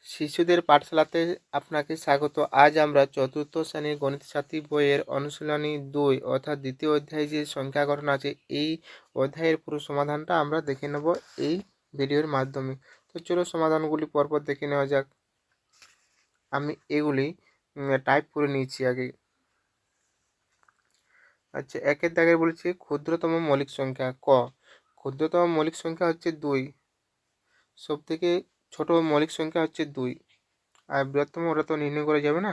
শিশুদের পাঠশালাতে আপনাকে স্বাগত। আজ আমরা চতুর্থ শ্রেণীর গণিত সাথী বইয়ের অনুশীলনী 2 অর্থাৎ দ্বিতীয় অধ্যায়ে যে সংখ্যা গঠন আছে এই অধ্যায়ের পুরো সমাধানটা আমরা দেখে নেব এই ভিডিওর মাধ্যমে। তো চলো সমাধানগুলি পরপর দেখে নেওয়া যাক। আমি এগুলি টাইপ করে নিয়েছি আগে। আচ্ছা, একের দাগের বলেছি ক্ষুদ্রতম মৌলিক সংখ্যা ক। ক্ষুদ্রতম মৌলিক সংখ্যা হচ্ছে 2, সব থেকে ছোট মৌলিক সংখ্যা হচ্ছে 2, আর বৃহত্তম ওটা তো নির্ণয় করা যাবে না।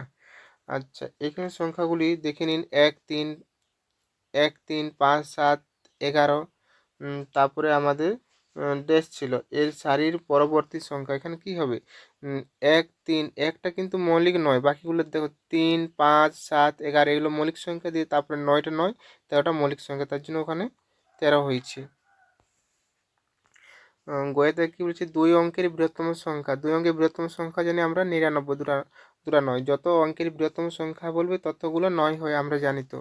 আচ্ছা, এখানে সংখ্যাগুলি দেখে নিন। 1 3 1 3 5 7 11। তারপরে আমাদের ড্যাশ ছিল, এর সারির পরবর্তী সংখ্যা এখানে কি হবে? 1 3, একটা কিন্তু মৌলিক নয়, বাকিগুলো দেখো 3 5 7 11 এগুলো মৌলিক সংখ্যা দিয়ে তারপরে 9টা 9 13টা মৌলিক সংখ্যা, তার জন্য ওখানে 13 হয়েছে। গয়েতে কি বলছে? 2 অঙ্কের বৃহত্তম সংখ্যা। 2 অঙ্কের বৃহত্তম সংখ্যা জানি আমরা 99, দুটা নয়। যত অঙ্কের বৃহত্তম সংখ্যা বলবে ততগুলো 9 হয়, আমরা জানি তো।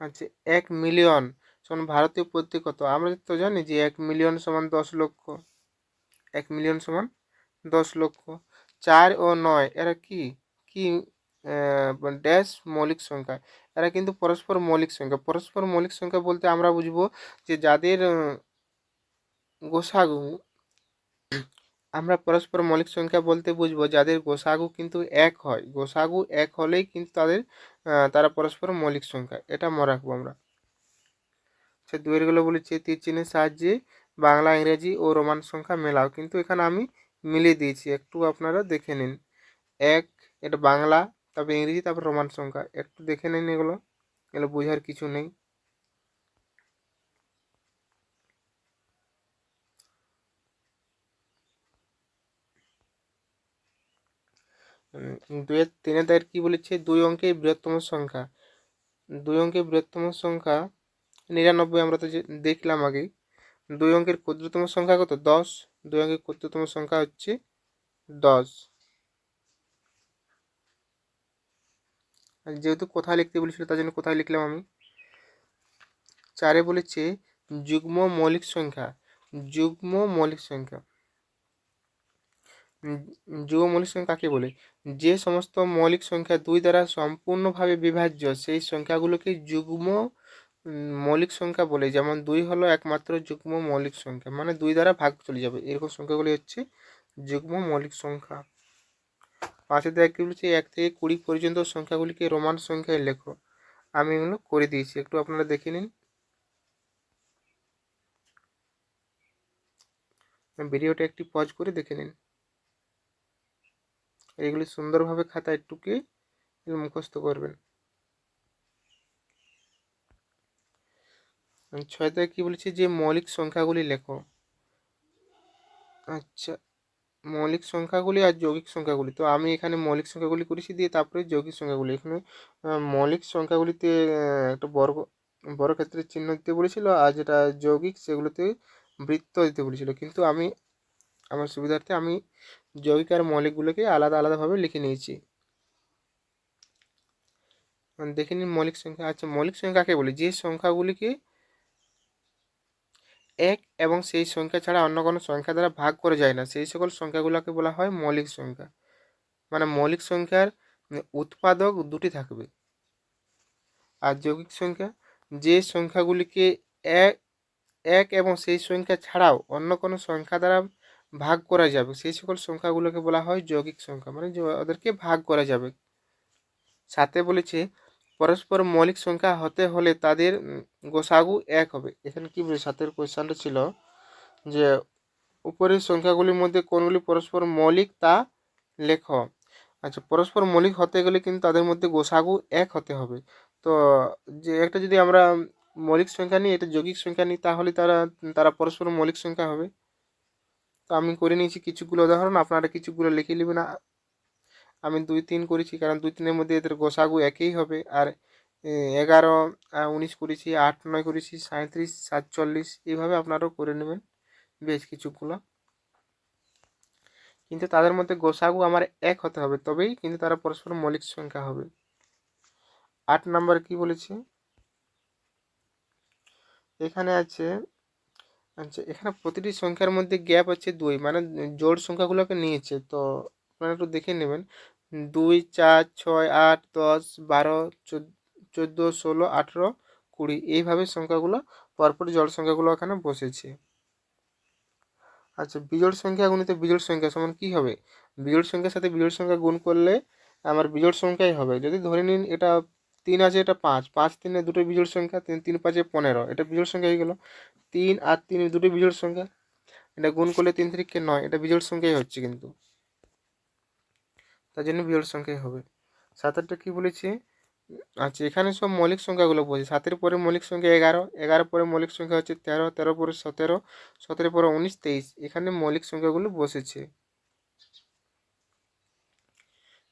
আচ্ছা, 1 মিলিয়ন সমান ভারতীয় পদ্ধতি কত? আমরা তো জানি যে 1 মিলিয়ন সমান 10 লক্ষ। 1 মিলিয়ন সমান 10 লক্ষ। 4 ও 9 এরা কি কি ড্যাশ মৌলিক সংখ্যা। এরা কিন্তু পরস্পর মৌলিক সংখ্যা। পরস্পর মৌলিক সংখ্যা বলতে আমরা বুঝবো যে যাদের গোসাগু, আমরা পরস্পর মৌলিক সংখ্যা বলতে বুঝবো যাদের গোসাগু কিন্তু 1 হয়। গোসাগু 1 হলেই কিন্তু তারা পরস্পর মৌলিক সংখ্যা, এটা মনে রাখবো আমরা। সে দুয়েরগুলো বলেছে তীর চিহ্নের সাহায্যে বাংলা, ইংরেজি ও রোমান সংখ্যা মেলাও, কিন্তু এখানে আমি মিলিয়ে দিয়েছি, একটু আপনারা দেখে নিন। 1 এটা বাংলা, তারপর ইংরেজি, তারপর রোমান সংখ্যা, একটু দেখে নিন। এগুলো বোঝার কিছু নেই। দুয়ের তিনের দায়ের কি বলেছে? 2 অঙ্কের বৃহত্তম সংখ্যা। 2 অঙ্কের বৃহত্তম সংখ্যা 99, আমরা তো দেখলাম আগেই। 2 অঙ্কের ক্ষুদ্রতম সংখ্যা কত? 10। 2 অঙ্কের ক্ষুদ্রতম সংখ্যা হচ্ছে 10। আর যেহেতু কোথায় লিখতে বলেছিল তার জন্য কোথায় লিখলাম আমি। 4 বলেছে যুগ্ম মৌলিক সংখ্যা। যুগ্ম মৌলিক সংখ্যা, যুগ্ম মৌলিক সংখ্যা কাকে বলে? যে সমস্ত মৌলিক সংখ্যা 2 দ্বারা সম্পূর্ণভাবে বিভাজ্য সেই সংখ্যাগুলোকে যুগ্ম মৌলিক সংখ্যা বলে। যেমন 2 হলো একমাত্র যুগ্ম মৌলিক সংখ্যা, মানে 2 দ্বারা ভাগ চলে যাবে, এরকম সংখ্যাগুলি হচ্ছে যুগ্ম মৌলিক সংখ্যা। 5 কি বলছে? 1 থেকে 20 পর্যন্ত সংখ্যাগুলিকে রোমান সংখ্যায় লেখো। আমি এগুলো করে দিয়েছি, একটু আপনারা দেখে নিন। ভিডিওটা একটু পজ করে দেখে নিন। এগুলি সুন্দরভাবে খাতায় টুকে মুখস্থ করবেন। 6 কি বলেছে? যে মৌলিক সংখ্যাগুলি লেখো। আচ্ছা, মৌলিক সংখ্যাগুলি আর যৌগিক সংখ্যাগুলি, তো আমি এখানে মৌলিক সংখ্যাগুলি করেছি, দিয়ে তারপরে যৌগিক সংখ্যাগুলি। এখানে মৌলিক সংখ্যাগুলিতে একটা বড় ক্ষেত্রের চিহ্ন দিতে বলেছিল, আর যেটা যৌগিক সেগুলোতে বৃত্ত দিতে বলেছিল, কিন্তু আমি আমার সুবিধার্থে আমি যৌগিক আর মৌলিকগুলোকে আলাদা আলাদাভাবে লিখে নিয়েছি। দেখে নিন মৌলিক সংখ্যা। আচ্ছা, মৌলিক সংখ্যা কাকে বলে? যে সংখ্যাগুলিকে 1 এবং সেই সংখ্যা ছাড়া অন্য কোনো সংখ্যা দ্বারা ভাগ করা যায় না, সেই সকল সংখ্যাগুলোকে বলা হয় মৌলিক সংখ্যা। মানে মৌলিক সংখ্যার উৎপাদক দুটি থাকবে। আর যৌগিক সংখ্যা, যে সংখ্যাগুলিকে এক এক এবং সেই সংখ্যা ছাড়াও অন্য কোনো সংখ্যা দ্বারা ভাগ করা যাবে সেই সকল সংখ্যাগুলোকে বলা হয় যৌগিক সংখ্যা, মানে ওদেরকে ভাগ করা যাবে। সাথে বলেছে পরস্পর মৌলিক সংখ্যা হতে হলে তাদের গোসাগু 1 হবে। এখানে কি বলে? সাথের কোয়েশ্চনটা ছিল যে উপরের সংখ্যাগুলির মধ্যে কোনগুলি পরস্পর মৌলিক তা লেখো। আচ্ছা, পরস্পর মৌলিক হতে গেলে কিন্তু তাদের মধ্যে গোসাগু 1 হতে হবে। তো যে একটা যদি আমরা মৌলিক সংখ্যা নিই, এটা যৌগিক সংখ্যা নিই, তাহলে তারা পরস্পর মৌলিক সংখ্যা হবে। তো আমি করে নিয়েছি কিছুগুলো উদাহরণ, আপনারা কিছুগুলো লিখে নেবেন। আমি 2 3 করেছি, কারণ 2 3-এর মধ্যে এদের গোসাগু একই হবে। আর 11 19 করেছি, 8 9 করেছি, 37 47, এইভাবে আপনারাও করে নেবেন বেশ কিছুগুলো। কিন্তু তাদের মধ্যে গোসাগু আমার 1 হতে হবে, তবেই কিন্তু তারা পরস্পর মৌলিক সংখ্যা হবে। 8 নাম্বার কি বলেছে? এখানে আছে, আচ্ছা এখানে প্রতিটি সংখ্যার মধ্যে গ্যাপ আছে 2, মানে জোড় সংখ্যাগুলোকে নিয়েছে। তো আপনারা একটু দেখে নেবেন। 2, 4, 6, 8, 10, 12, 14, 16, 18, 20 এইভাবে সংখ্যাগুলো পরপর জোড় সংখ্যাগুলো এখানে বসেছে। আচ্ছা, বিজোড় সংখ্যা গুণিত বিজোড় সংখ্যা সমান কি হবে? বিজোড় সংখ্যার সাথে বিজোড় সংখ্যা গুণ করলে আমার বিজোড় সংখ্যাই হবে। যদি ধরে নিন এটা 3 আছে, এটা 5, 5 3 দুটো বিজোড় সংখ্যা, 3 3 5 15, এটা বিজোড় সংখ্যা হয়ে গেল। 3 আর 3 দুটো বিজোড় সংখ্যা, এটা গুণ করলে 3 3 9, এটা বিজোড় সংখ্যাই হচ্ছে কিন্তু, তার জন্য বিজোড় সংখ্যাই হবে। 7 8টা কি বলেছি? আচ্ছা, এখানে সব মৌলিক সংখ্যাগুলো বলছি। 7-এর পরে মৌলিক সংখ্যা 11, 11 পরে মৌলিক সংখ্যা হচ্ছে 13, 13 পরে 17, 17 পরে 19, 23, এখানে মৌলিক সংখ্যাগুলো বসেছে।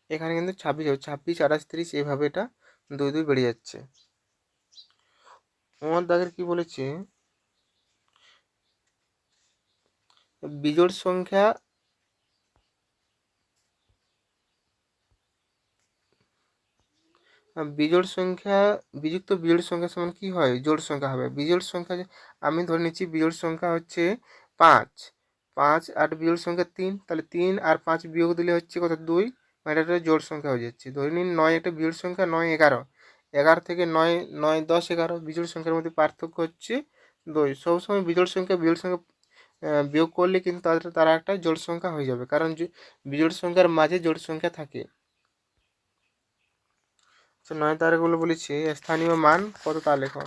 এখানে কিন্তু 26 হবে, 26, 28, 30 এইভাবে এটা 2 2 বেড়ে যাচ্ছে। আমার দাগের কি বলেছে? বিজোড় সংখ্যা বিজোড় সংখ্যা বিযুক্ত বিজোড় সংখ্যা সমান কি হয়? জোড় সংখ্যা হবে। বিজোড় সংখ্যা আমি ধরে নিচ্ছি বিজোড় সংখ্যা হচ্ছে 5, 5 আর বিজোড় সংখ্যা 3, তাহলে 3 আর 5 বিয়োগ দিলে হচ্ছে কত? 2, মানে এটা জোড় সংখ্যা হয়ে যাচ্ছে। ধরে নিন 9 একটা বিজোড় সংখ্যা, 9 11, 11 থেকে 9 9 10 11, বিজোড় সংখ্যার মধ্যে পার্থক্য হচ্ছে 2। সবসময় বিজোড় সংখ্যা বিয়োগ করলে কিন্তু তারা একটা জোড় সংখ্যা হয়ে যাবে, কারণ বিজোড় সংখ্যার মাঝে জোড় সংখ্যা থাকে। 9 তারগুলো বলেছি স্থানীয় মান কত তা লেখো।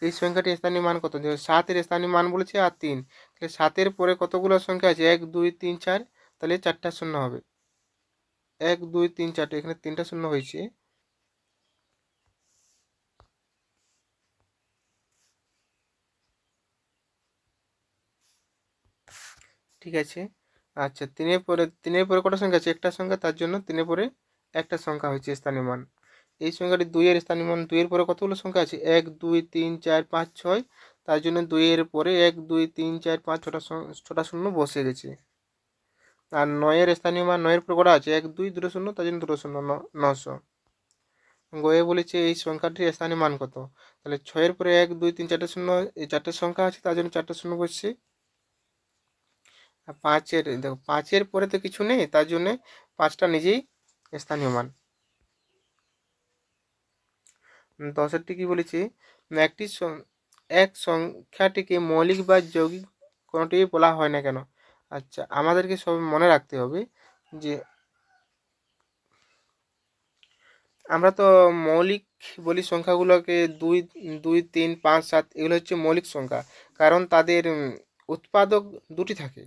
এই সংখ্যাটির স্থানীয় মান কত? 7-এর স্থানীয় মান বলেছে আর 3, তাহলে 7-এর পরে কতগুলো সংখ্যা আছে? 1 2 3 4, তাহলে 4টা শূন্য হবে। 1 2 3 4, এখানে 3টা শূন্য হয়েছে। ঠিক আছে। আচ্ছা, 3-এর পরে কটা সংখ্যা আছে? একটা সংখ্যা, তার জন্য 3-এর পরে একটা সংখ্যা হয়েছে স্থানীয় মান। এই সংখ্যাটি 2-এর স্থানীয় মান, 2-এর পরে কতগুলো সংখ্যা আছে? 1 2 3 4 5 6, তার জন্য 2-এর পরে 1 2 3 4 5 ছটা শূন্য বসে গেছে। আর 9-এর স্থানীয় মান, 9-এর পরে কটা আছে? 1 2 দুটো শূন্য, তার জন্য দুটো শূন্য, 900। গয়ে বলেছে এই সংখ্যাটির স্থানীয় মান কত? তাহলে 6-এর পরে 1 2 3 4টে শূন্য, এই 4টে সংখ্যা আছে, তার জন্য 4টে শূন্য বসছে। আর 5-এর দেখো, 5-এর পরে তো কিছু নেই, তার জন্য 5টা নিজেই স্থানীয় মান। 10-এরটি কি বলেছি? এক সংখ্যাটিকে মৌলিক বা যৌগিক কোনোটি বলা হয় না কেন? আচ্ছা, আমাদেরকে সব মনে রাখতে হবে যে আমরা তো মৌলিক বলি সংখ্যাগুলোকে 2 2 3 5 7, এগুলো হচ্ছে মৌলিক সংখ্যা, কারণ তাদের উৎপাদক দুটি থাকে,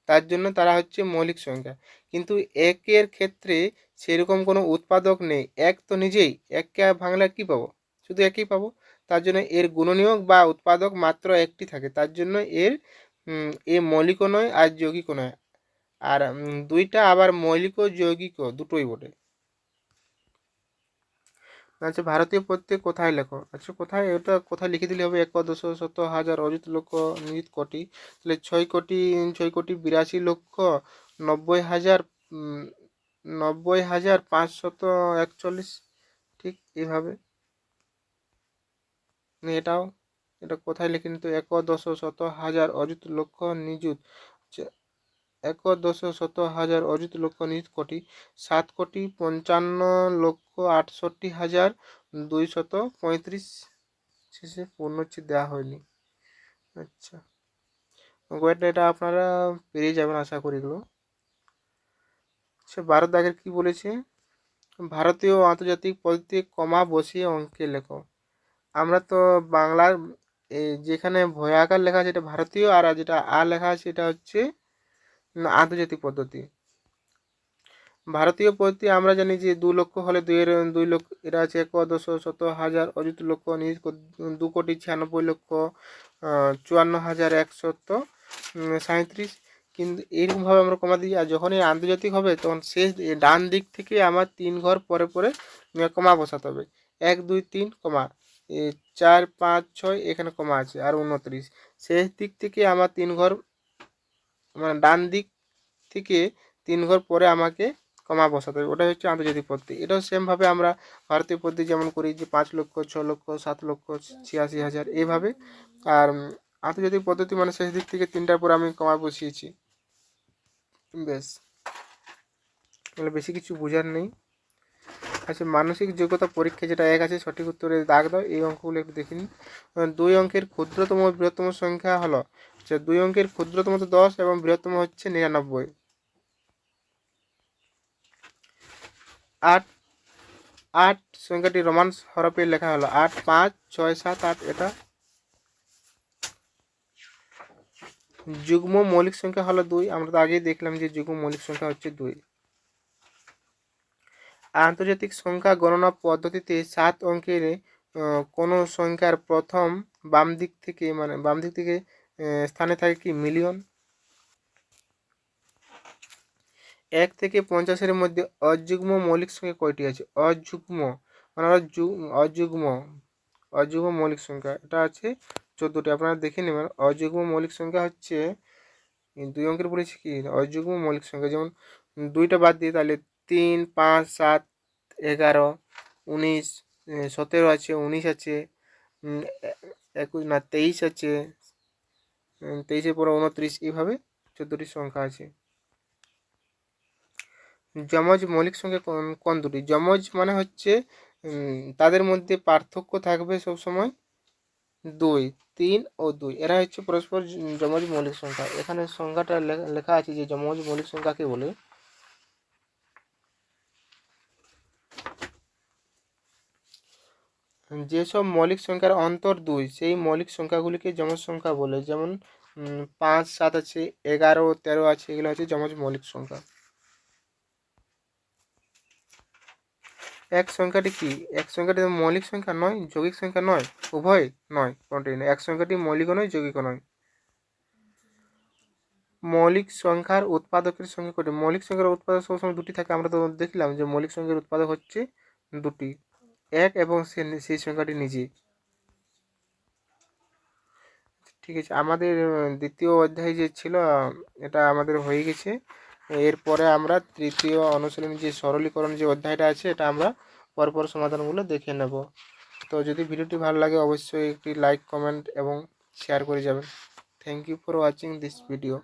তার জন্য তারা হচ্ছে মৌলিক সংখ্যা। কিন্তু একের ক্ষেত্রে সেরকম কোনো উৎপাদক নেই, এক তো নিজেই, এককে ভাঙলে কি পাবো? শুধু একই পাবো। তার জন্য এর গুণনীয়ক বা উৎপাদক মাত্র একটি থাকে, তার জন্য এ মৌলিকও নয় আর যৌগিকও নয়। আর দুইটা আবার মৌলিক ও যৌগিক দুটোই বটে। আচ্ছা, ভারতীয় প্রত্যয় কোথায় লেখো? আচ্ছা, কোথায় এটা কোথায় লিখে দিলে হবে? 1 10 শত হাজার অযুত লক্ষ নিযুত কোটি, তাহলে 6 কোটি 82 লক্ষ 90,000, 90,541, ঠিক এইভাবে। এটা কোথায় লিখে নিতে? 1 10 শত হাজার অযুত লক্ষ নিযুত, 1 10 শত হাজার অযুত লক্ষ নিযুত কোটি, 7,65,68,235, শেষে পূর্ণচ্ছেদ দেওয়া হয়নি। আচ্ছা, গোয়েটা এটা আপনারা পেরিয়ে যাবেন আশা করি এগুলো। সে 12 দাগের কি বলেছে? ভারতীয় আন্তর্জাতিক পদ্ধতি কমা বসিয়ে অঙ্কে লেখো। আমরা তো বাংলার যেখানে ভয়াকার লেখা আছে এটা ভারতীয়, আর যেটা লেখা আছে এটা হচ্ছে আন্তর্জাতিক পদ্ধতি। ভারতীয় পদ্ধতি আমরা জানি যে 2 লক্ষ হলে 2 লক্ষ, এটা আছে 1 10 শত হাজার অযুত লক্ষ নিযুত 2,96,00,000 54,137। কিন্তু এইরকমভাবে আমরা কমা দিই, আর যখন এই আন্তর্জাতিক হবে তখন শেষ ডান দিক থেকে আমার 3 ঘর পরে পরে কমা বসাতে হবে। 1 2 3 কমা, 4 5 6 এখানে কমা আছে, আর 29 শেষ দিক থেকে আমার 3 ঘর, মানে ডান দিক থেকে 3 ঘর পরে আমাকে কমা বসাতে হবে। ওটাই হচ্ছে আন্তর্জাতিক পদ্ধতি। এটাও সেমভাবে আমরা ভারতীয় পদ্ধতি যেমন করি যে 5 লক্ষ 6 লক্ষ 7 লক্ষ 86,000 এইভাবে। আর আন্তর্জাতিক পদ্ধতি মানে শেষ দিক থেকে 3টার পর আমি কমা বসিয়েছি। বেশ, তাহলে বেশি কিছু বোঝার নেই। আচ্ছা, মানসিক যোগ্যতা পরীক্ষা যেটা 1 আছে, সঠিক উত্তরে দাগ দাও। এই অঙ্কগুলো একটু দেখে নিন। 2 অঙ্কের ক্ষুদ্রতম ও বৃহত্তম সংখ্যা হলো, আচ্ছা 2 অঙ্কের ক্ষুদ্রতম তো 10 এবং বৃহত্তম হচ্ছে 99। 8 8 সংখ্যাটি রোমান হরফে লেখা হলো 8 5 6 7 8। এটা যুগ্ম মৌলিক সংখ্যা হলো 2। আমরা তো আগেই দেখলাম যে যুগ্ম মৌলিক সংখ্যা হচ্ছে 2। আন্তর্জাতিক সংখ্যা গণনা পদ্ধতিতে 7 অঙ্কের কোনো সংখ্যার প্রথম বাম দিক থেকে স্থানে থাকে কি? মিলিয়ন। 1 থেকে 50-এর মধ্যে অযুগ্ম মৌলিক সংখ্যা কয়টি আছে? অযুগ্ম মানে অযুগ্ম মৌলিক সংখ্যা এটা আছে 14টি। আপনারা দেখে নেবেন। অযুগ্ম মৌলিক সংখ্যা হচ্ছে 2 অঙ্কের বলেছি কি অযুগ্ম মৌলিক সংখ্যা, যেমন 2টা বাদ দিয়ে তাহলে 3 5 7 11 19 17 আছে, 19 আছে, 21 না 23 আছে, 23-এর পরে 29, এইভাবে 14টি সংখ্যা আছে। যমজ মৌলিক সংখ্যা কোন দুটি? যমজ মানে হচ্ছে তাদের মধ্যে পার্থক্য থাকবে সবসময় 2, 3 ও 2, এরা হচ্ছে পরস্পর যমজ মৌলিক সংখ্যা। এখানে সংখ্যাটা লেখা আছে যে যমজ মৌলিক সংখ্যাকে বলে। যেসব মৌলিক সংখ্যার অন্তর 2 সেই মৌলিক সংখ্যাগুলিকে যমজ সংখ্যা বলে। যেমন 5 7 আছে, 11 13 আছে, এগুলো হচ্ছে যমজ মৌলিক সংখ্যা। এক সংখ্যাটি কি? এক সংখ্যাটি মৌলিক সংখ্যা নয়, যৌগিক সংখ্যা নয়, উভয় নয়, কোনটাই নয়। এক সংখ্যাটি মৌলিকও নয়, যৌগিকও নয়। মৌলিক সংখ্যার উৎপাদকের সংখ্যা কয়টি? মৌলিক সংখ্যার উৎপাদক সবসময় 2টি থাকে। আমরা তো দেখলাম যে মৌলিক সংখ্যার উৎপাদক হচ্ছে 2টি, 1 এবং সেই সংখ্যাটি নিজে। ঠিক আছে, আমাদের দ্বিতীয় অধ্যায় যে ছিল এটা আমাদের হয়ে গেছে। এরপরে আমরা তৃতীয় অনুশীলনী যে সরলীকরণ যে অধ্যায়টা আছে এটা আমরা পরপর সমাধানগুলো দেখে নেব। তো যদি ভিডিওটি ভালো লাগে অবশ্যই একটি লাইক কমেন্ট এবং শেয়ার করে যাবেন। Thank you for watching this video.